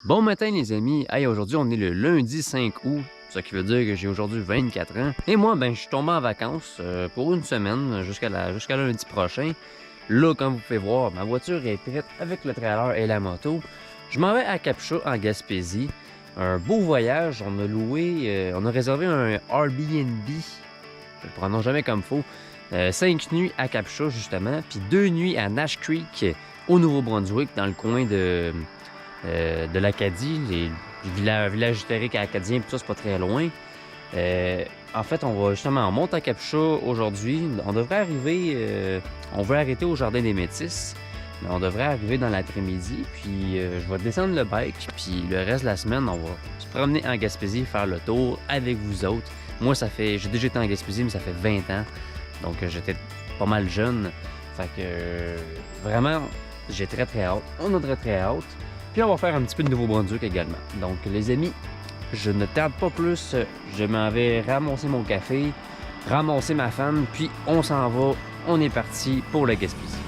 Bon matin les amis, hey, aujourd'hui on est le lundi 5 août, ce qui veut dire que j'ai aujourd'hui 24 ans. Et moi ben je suis tombé en vacances pour une semaine jusqu'à lundi prochain. Là comme vous pouvez voir, ma voiture est prête avec le trailer et la moto. Je m'en vais à Capcha en Gaspésie. Un beau voyage, on a loué, on a réservé un Airbnb, je le prononce jamais comme faut. 5 nuits à Capcha justement, puis 2 nuits à Nash Creek au Nouveau-Brunswick dans le coin de l'Acadie, les villages historiques acadiens, puis ça, c'est pas très loin. En fait, on monte à Capcha aujourd'hui. On devrait arriver, on veut arrêter au Jardin des Métis, mais on devrait arriver dans l'après-midi, puis je vais descendre le bike, puis le reste de la semaine, on va se promener en Gaspésie, faire le tour avec vous autres. Moi, j'ai déjà été en Gaspésie, mais ça fait 20 ans, donc j'étais pas mal jeune. Fait que vraiment, j'ai très hâte. On a très hâte. Puis on va faire un petit peu de Nouveau-Brunswick également. Donc les amis, je ne tarde pas plus, je m'en vais ramasser mon café, ramasser ma femme, puis on s'en va, on est parti pour la Gaspésie.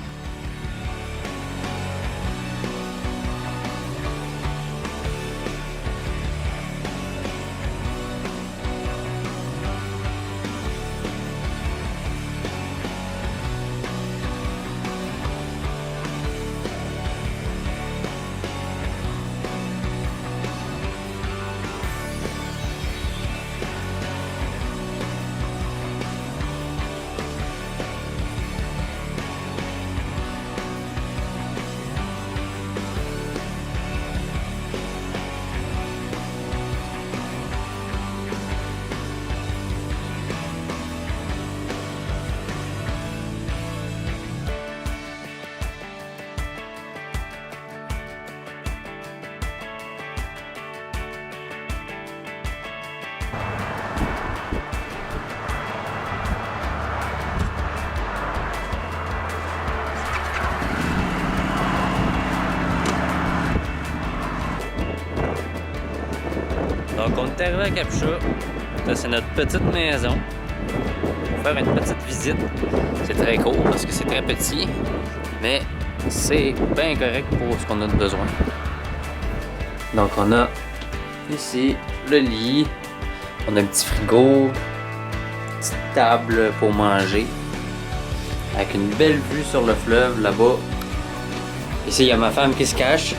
Donc on est arrivé à Capcha, ça c'est notre petite maison. On va faire une petite visite. C'est très court parce que c'est très petit, mais c'est bien correct pour ce qu'on a de besoin. Donc on a ici le lit, on a un petit frigo, une petite table pour manger, avec une belle vue sur le fleuve là-bas. Ici il y a ma femme qui se cache.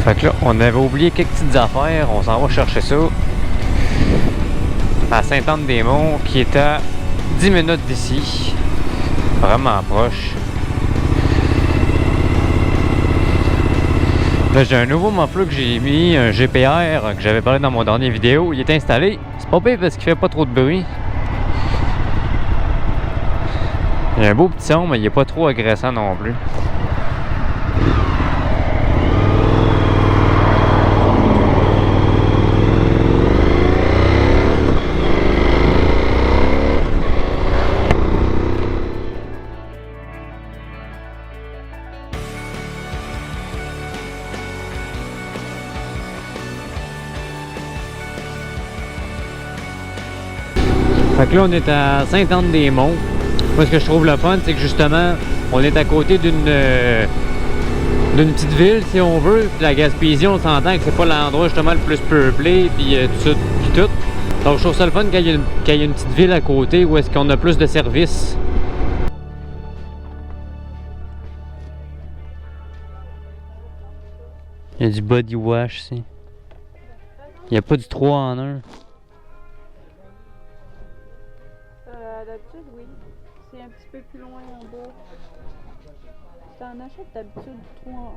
Fait que là, on avait oublié quelques petites affaires, on s'en va chercher ça à Sainte-Anne-des-Monts, qui est à 10 minutes d'ici, vraiment proche. Là, j'ai un nouveau muffler que j'ai mis, un GPR que j'avais parlé dans mon dernier vidéo, il est installé. C'est pas pire parce qu'il fait pas trop de bruit. Il a un beau petit son, mais il est pas trop agressant non plus. Fait que là, on est à Sainte-Anne-des-Monts. Moi, ce que je trouve le fun, c'est que justement, on est à côté d'une petite ville, si on veut. Puis la Gaspésie, on s'entend que c'est pas l'endroit justement le plus peuplé, puis tout ça, puis tout. Donc, je trouve ça le fun qu'il y ait une petite ville à côté où est-ce qu'on a plus de services. Il y a du body wash ici. Il n'y a pas du 3 en 1. D'habitude, oui. C'est un petit peu plus loin en bas. T'en achètes d'habitude 3 en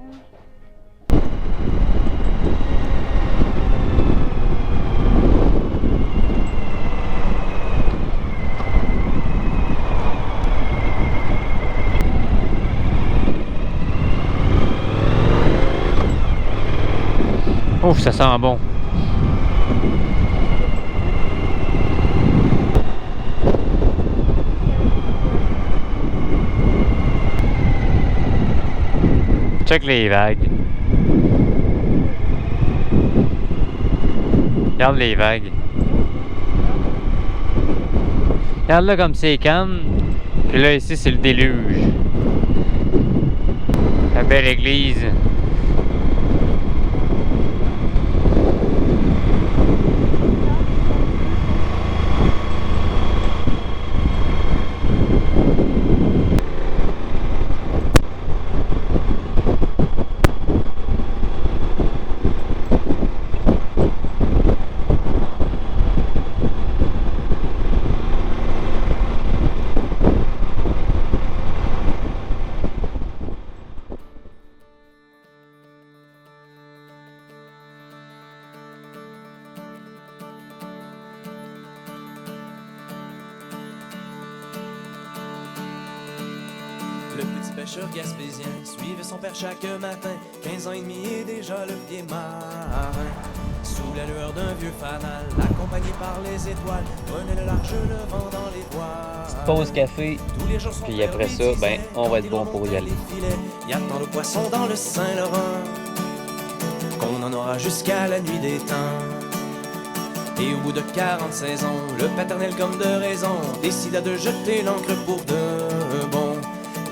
1. Ouf, ça sent bon. Check les vagues. Regarde les vagues. Regarde là comme c'est calme. Puis là ici c'est le déluge. La belle église. Le petit pêcheur gaspésien suivait son père chaque matin. 15 ans et demi et déjà le pied marin. Sous la lueur d'un vieux fanal, accompagné par les étoiles, prenait le large le vent dans les voiles. Pause café, Tous les jours sont puis après ça, ben, on va être bon pour y aller. Il y a tant de poissons dans le Saint-Laurent qu'on en aura jusqu'à la nuit des temps. Et au bout de 40 saisons, le paternel comme de raison décida de jeter l'encre pour de bon.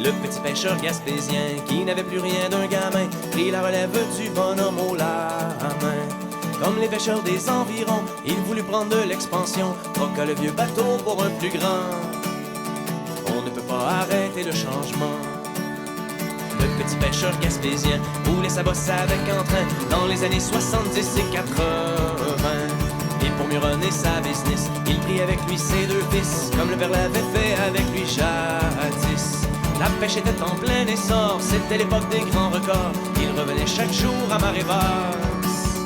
Le petit pêcheur gaspésien, qui n'avait plus rien d'un gamin, prit la relève du bonhomme au main. Comme les pêcheurs des environs, il voulut prendre de l'expansion, troqua le vieux bateau pour un plus grand. On ne peut pas arrêter le changement. Le petit pêcheur gaspésien voulait sa bosse avec entrain dans les années 70 et 80. Et pour mieux runner sa business, il prit avec lui ses deux fils, comme le père l'avait fait avec lui jadis. La pêche était en plein essor, c'était l'époque des grands records. Il revenait chaque jour à marée basse,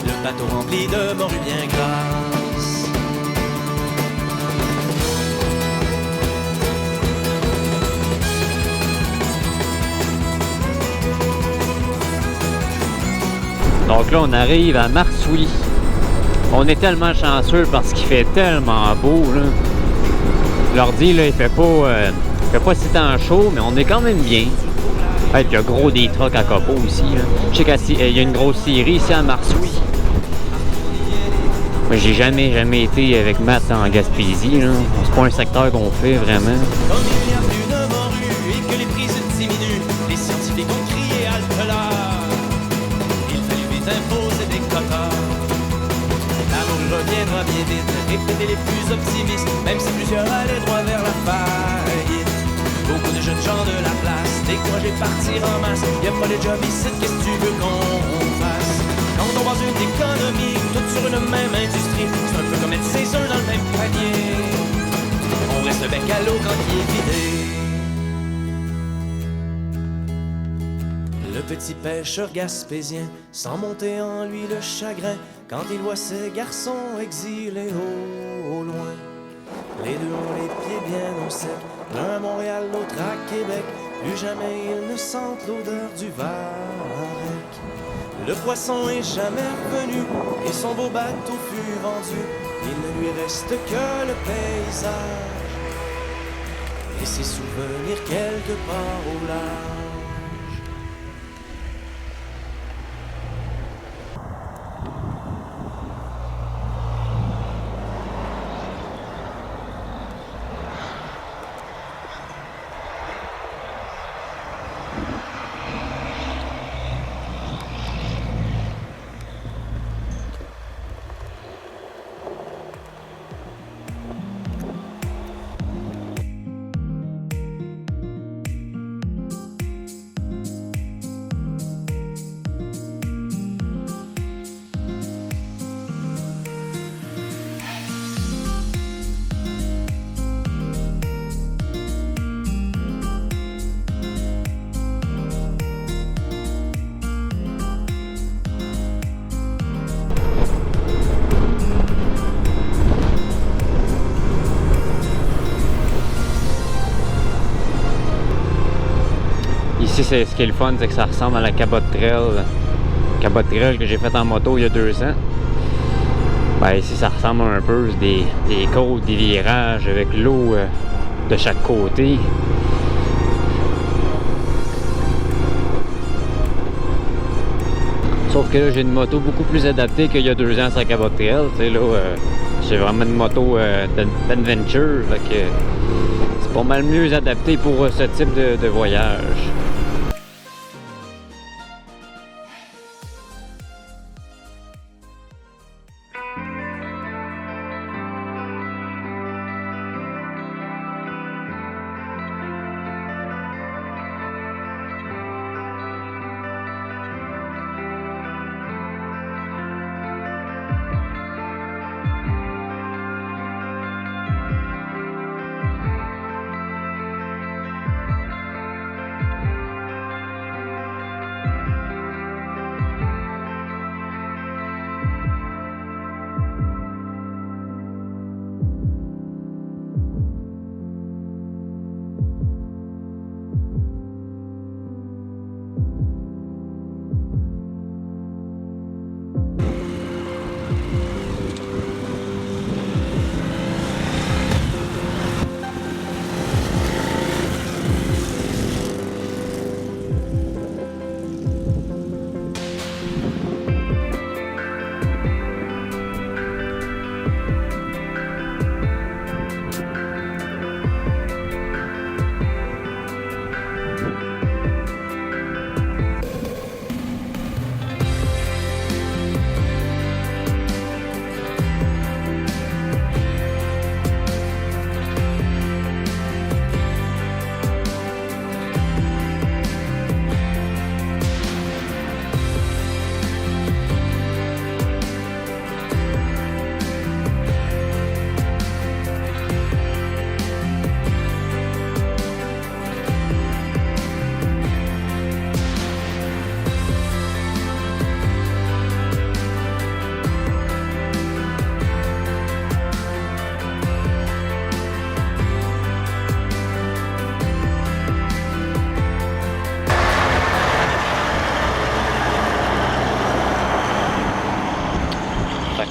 le bateau rempli de morues bien grasses. Donc là, on arrive à Marsouli. On est tellement chanceux parce qu'il fait tellement beau, là. L'ordi, là, il fait pas si tant chaud, mais on est quand même bien. Et puis il y a gros des trucks à copeaux aussi, là. Je sais qu'il y a une grosse scierie ici à Marsouli. Moi, j'ai jamais été avec Matt en Gaspésie, là. C'est pas un secteur qu'on fait vraiment. Comme il n'y a plus de morues et que les prises diminuent, les scientifiques ont crié halte là. Il fallut vite imposer des quotas. L'amour reviendra bien vite, répétez les plus optimistes, même si plusieurs allaient droit vers la faillite. Beaucoup de jeunes gens de la place, découragés de partir en masse. Y'a pas de job ici, qu'est-ce que tu veux qu'on fasse? Quand on base une économie, toute sur une même industrie, c'est un peu comme mettre ses œufs dans le même panier. On reste le bec à l'eau quand il est vidé. Le petit pêcheur gaspésien sent monter en lui le chagrin quand il voit ses garçons exilés au loin. Les deux ont les pieds bien au sec, l'un à Montréal, l'autre à Québec. Plus jamais ils ne sentent l'odeur du varech. Le poisson est jamais revenu et son beau bateau fut vendu. Il ne lui reste que le paysage et ses souvenirs quelque part au large. Ici, ce qui est le fun, c'est que ça ressemble à la Cabot Trail que j'ai faite en moto il y a 2 ans. Ben, ici, ça ressemble un peu des côtes, des virages avec l'eau de chaque côté. Sauf que là, j'ai une moto beaucoup plus adaptée qu'il y a 2 ans sur la Cabot Trail. Tu sais, là, j'ai vraiment une moto d'adventure. Fait que c'est pas mal mieux adapté pour ce type de voyage.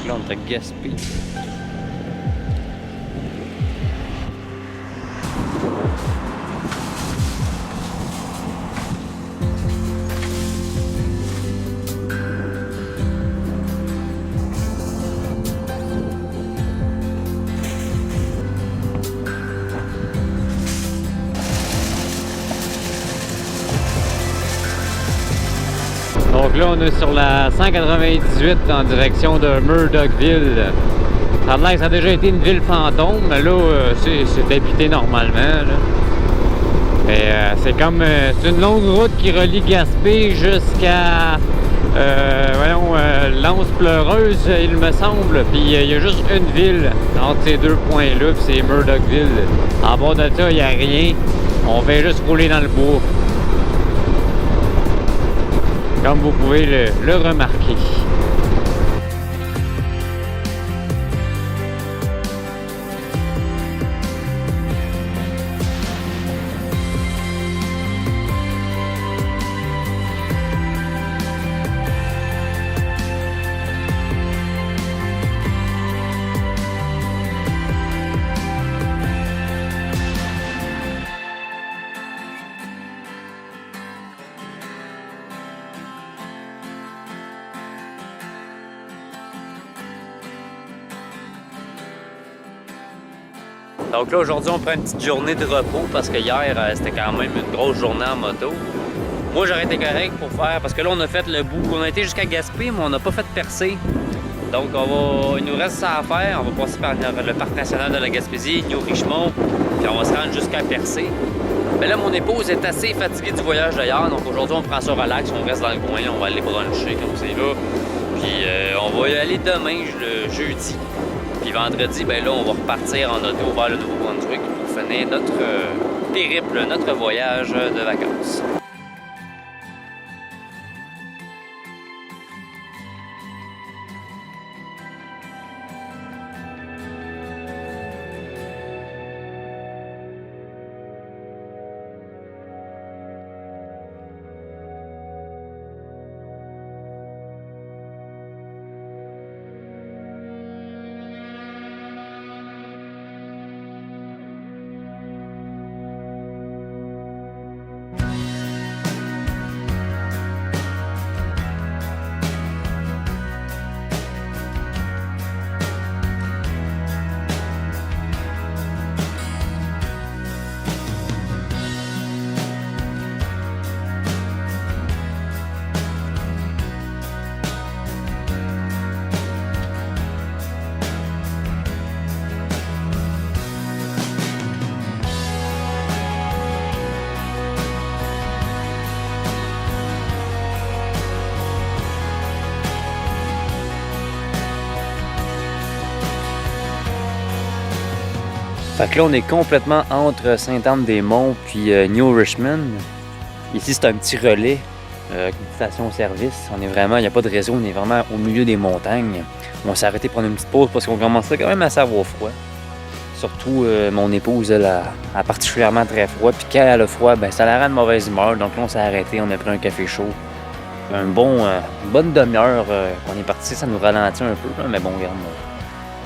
Là, on est à Gaspé. Donc là, on est sur la 198 en direction de Murdochville. Ça a l'air que ça a déjà été une ville fantôme, mais là, c'est habité normalement. Là. Mais c'est comme... c'est une longue route qui relie Gaspé jusqu'à... L'Anse-Pleureuse, il me semble. Puis il y a juste une ville entre ces 2 points-là, puis c'est Murdochville. En bas de ça, il n'y a rien. On fait juste rouler dans le bois. Comme vous pouvez le remarquer. Donc là, aujourd'hui, on prend une petite journée de repos parce que hier, c'était quand même une grosse journée en moto. Moi, j'aurais été correct pour faire, parce que là, on a fait le bout. On a été jusqu'à Gaspé, mais on n'a pas fait percer. Donc, il nous reste ça à faire. On va passer par le parc national de la Gaspésie, New Richmond, puis on va se rendre jusqu'à Percé. Mais là, mon épouse est assez fatiguée du voyage d'ailleurs, donc aujourd'hui, on prend ça relax, on reste dans le coin, on va aller bruncher comme c'est là. Puis, on va y aller demain, le jeudi. Puis vendredi, ben là, on va repartir en auto vers le Nouveau-Brunswick pour finir notre périple, notre voyage de vacances. Fait que là, on est complètement entre Sainte-Anne-des-Monts puis New Richmond. Ici, c'est un petit relais, une station-service. Il n'y a pas de réseau, on est vraiment au milieu des montagnes. On s'est arrêté prendre une petite pause parce qu'on commençait quand même à avoir froid. Surtout, mon épouse, elle a particulièrement très froid. Puis quand elle a froid, ben, ça la rend de mauvaise humeur. Donc là, on s'est arrêté, on a pris un café chaud. Une bonne demi-heure qu'on est parti, ça nous ralentit un peu. Là, mais bon, regarde,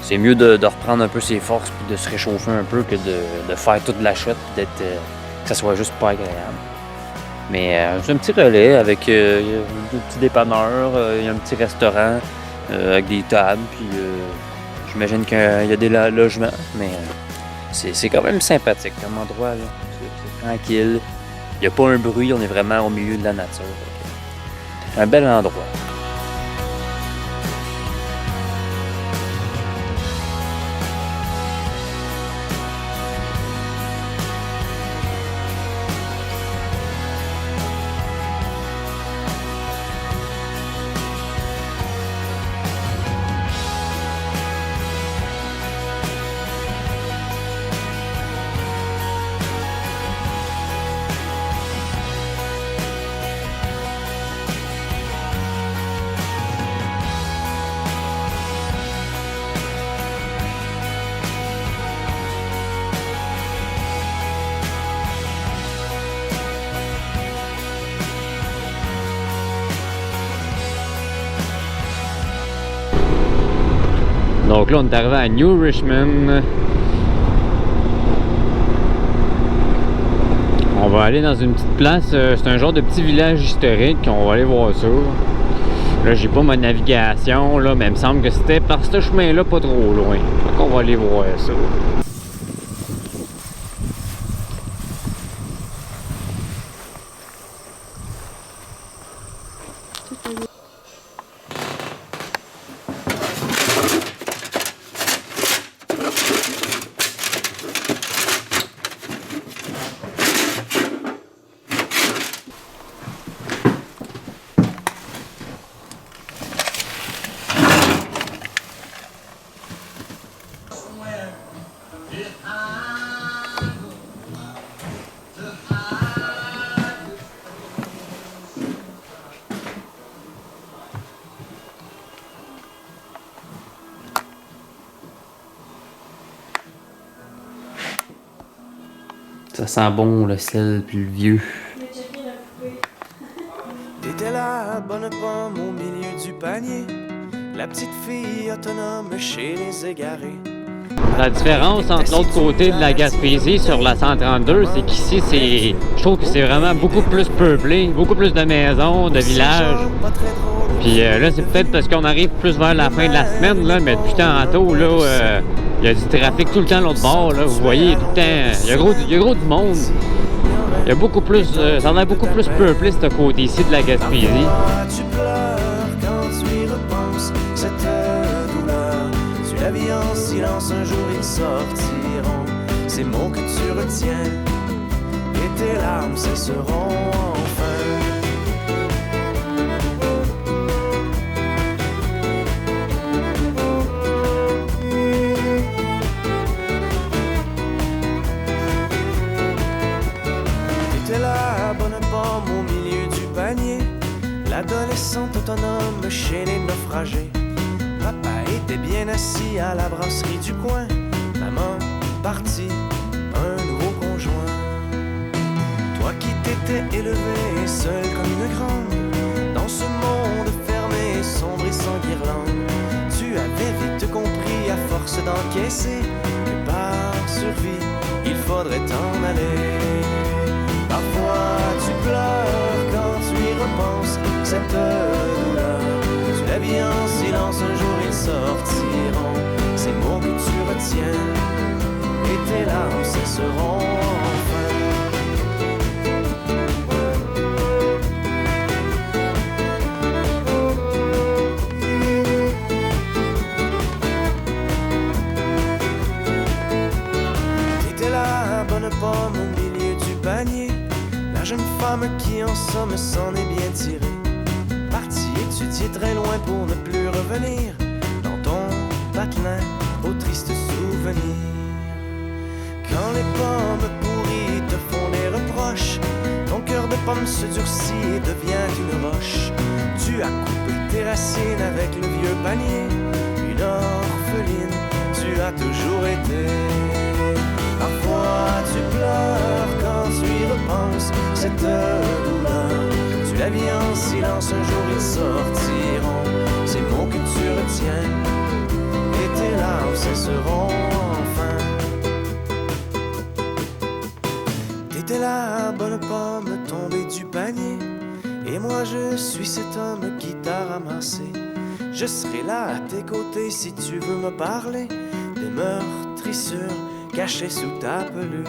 c'est mieux de reprendre un peu ses forces puis de se réchauffer un peu que de faire toute la chute puis que ça soit juste pas agréable. Mais c'est un petit relais avec des petits dépanneurs, il y a un petit restaurant avec des tables, puis j'imagine qu'il y a des logements, mais c'est quand même sympathique comme endroit, là. C'est tranquille, il n'y a pas un bruit, on est vraiment au milieu de la nature. Un bel endroit. Donc là, on est arrivé à New Richmond. On va aller dans une petite place, c'est un genre de petit village historique, on va aller voir ça. Là, j'ai pas ma navigation, là, mais il me semble que c'était par ce chemin-là, pas trop loin. Donc on va aller voir ça. Ça sent bon, le sel puis le vieux. T'étais la bonne pomme au milieu du panier, la petite fille autonome chez les égarés. La différence entre l'autre côté de la Gaspésie sur la 132, c'est qu'ici, je trouve que c'est vraiment beaucoup plus peuplé, beaucoup plus de maisons, de villages. Puis là, c'est peut-être parce qu'on arrive plus vers la fin de la semaine, là, mais depuis tantôt, là, il y a du trafic tout le temps l'autre bord, là. Vous voyez, tout le temps, il y a gros du monde. Il y a beaucoup plus, ça en a beaucoup plus peuplé, ce côté-ci de la Gaspésie. Tu pleures quand tu y repenses, cette douleur. Tu la vis en silence, un jour ils sortiront. Ces mots que tu retiens, et tes larmes cesseront enfin. La bonne pomme au milieu du panier, l'adolescente autonome chez les naufragés. Papa était bien assis à la brasserie du coin, maman partie, un nouveau conjoint. Toi qui t'étais élevée seule comme une grande, dans ce monde fermé, sombre et sans guirlande, tu avais vite compris à force d'encaisser que par survie, il faudrait t'en aller. Parfois tu pleures quand tu y repenses, cette douleur. Tu la vis en silence, un jour ils sortiront. Ces mots que tu retiens, et tes larmes cesseront enfin. T'étais la bonne pomme au milieu du panier, la jeune femme qui en somme s'en est bien tirée, partie étudier très loin pour ne plus revenir dans ton patelin aux tristes souvenirs. Quand les pommes pourries te font des reproches, ton cœur de pomme se durcit et devient une roche. Tu as coupé tes racines avec le vieux panier, une orpheline, tu as toujours été. Parfois tu pleures quand tu y repenses, cette douleur. Tu la vis en silence, un jour ils sortiront, ces mots que tu retiens, et tes larmes cesseront enfin. T'étais la bonne pomme tombée du panier, et moi je suis cet homme qui t'a ramassé. Je serai là à tes côtés si tu veux me parler des meurtrissures cachées sous ta pelure.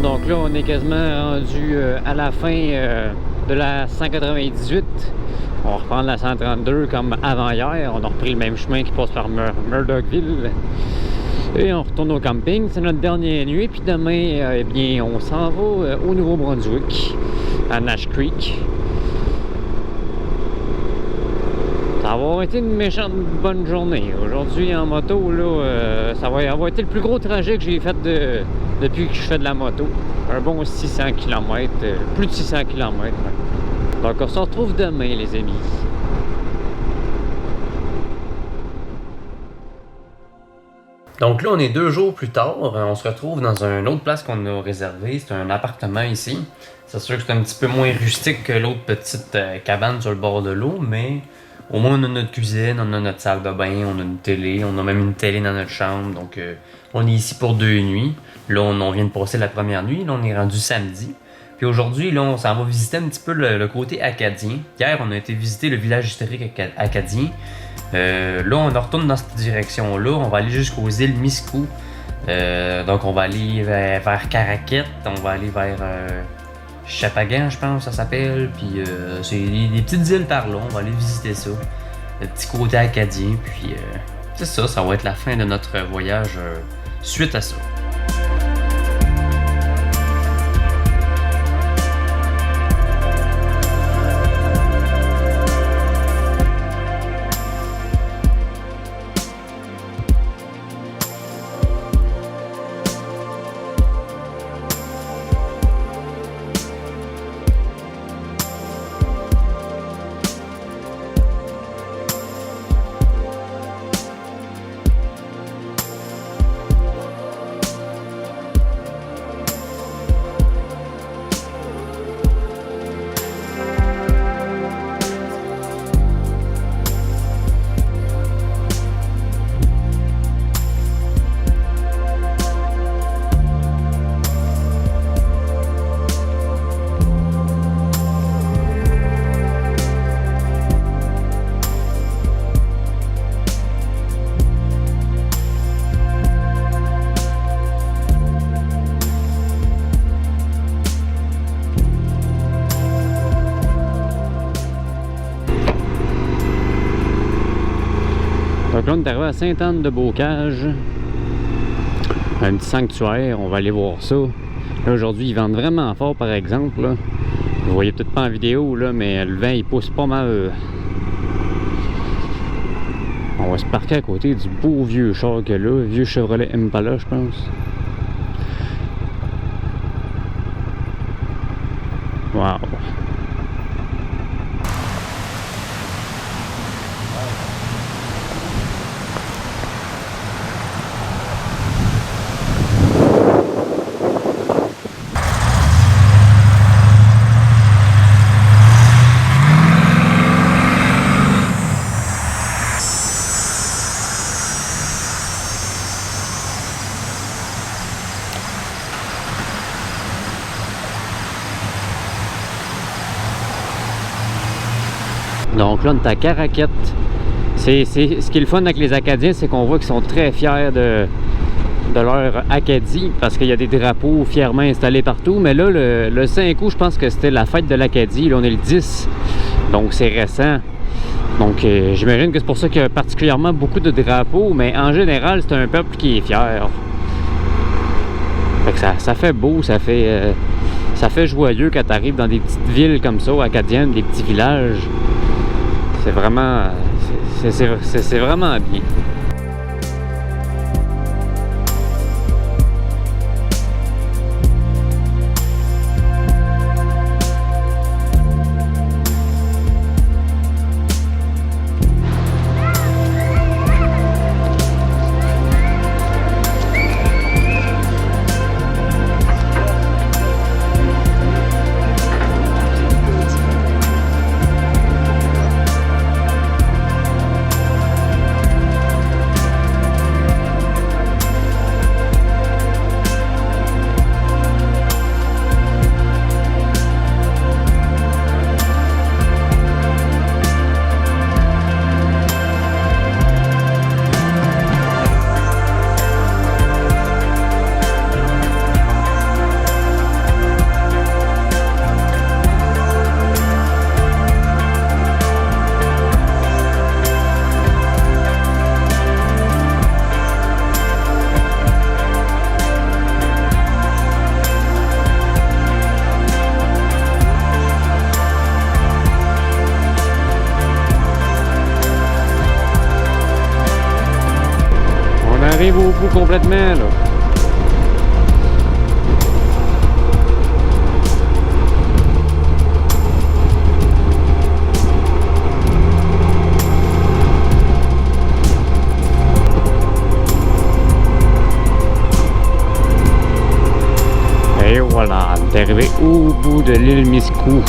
Donc là, on est quasiment rendu à la fin de la 198. On va reprendre la 132 comme avant hier. On a repris le même chemin qui passe par Murdochville. Et on retourne au camping. C'est notre dernière nuit. Puis demain, eh bien, on s'en va au Nouveau-Brunswick, à Nash Creek. Ça va avoir été une méchante bonne journée. Aujourd'hui, en moto, là, ça va avoir été le plus gros trajet que j'ai fait depuis que je fais de la moto. Un bon 600 km, plus de 600 km. Donc on se retrouve demain, les amis. Donc là, on est 2 jours plus tard. On se retrouve dans une autre place qu'on a réservée. C'est un appartement ici. C'est sûr que c'est un petit peu moins rustique que l'autre petite cabane sur le bord de l'eau, mais au moins on a notre cuisine, on a notre salle de bain, on a une télé, on a même une télé dans notre chambre. Donc on est ici pour 2 nuits. Là, on vient de passer la première nuit. Là, on est rendu samedi. Puis aujourd'hui, là, on s'en va visiter un petit peu le côté acadien. Hier, on a été visiter le village historique acadien. Là, on retourne dans cette direction-là. On va aller jusqu'aux îles Miscou. Donc, on va aller vers Caraquette. On va aller vers Chapagan, je pense, ça s'appelle. Puis, c'est des petites îles par là. On va aller visiter ça. Le petit côté acadien. Puis, c'est ça. Ça va être la fin de notre voyage suite à ça. Donc là, on est arrivé à Sainte-Anne-de-Beaucage. Un petit sanctuaire, on va aller voir ça. Là, aujourd'hui, ils vendent vraiment fort, par exemple. Là. Vous voyez peut-être pas en vidéo, là, mais le vent, il pousse pas mal. On va se parquer à côté du beau vieux char qu'il y a là. Vieux Chevrolet Impala, je pense. Wow! Donc là, on est à Caraquette. Ce qui est le fun avec les Acadiens, c'est qu'on voit qu'ils sont très fiers de leur Acadie, parce qu'il y a des drapeaux fièrement installés partout. Mais là, le 5 août, je pense que c'était la fête de l'Acadie. Là, on est le 10, donc c'est récent. Donc, j'imagine que c'est pour ça qu'il y a particulièrement beaucoup de drapeaux, mais en général, c'est un peuple qui est fier. Fait que ça fait beau, ça fait joyeux quand tu arrives dans des petites villes comme ça, acadiennes, des petits villages. C'est vraiment, c'est vraiment bien. Arrive au bout complètement là. Et voilà, on est arrivé au bout de l'île Miscou.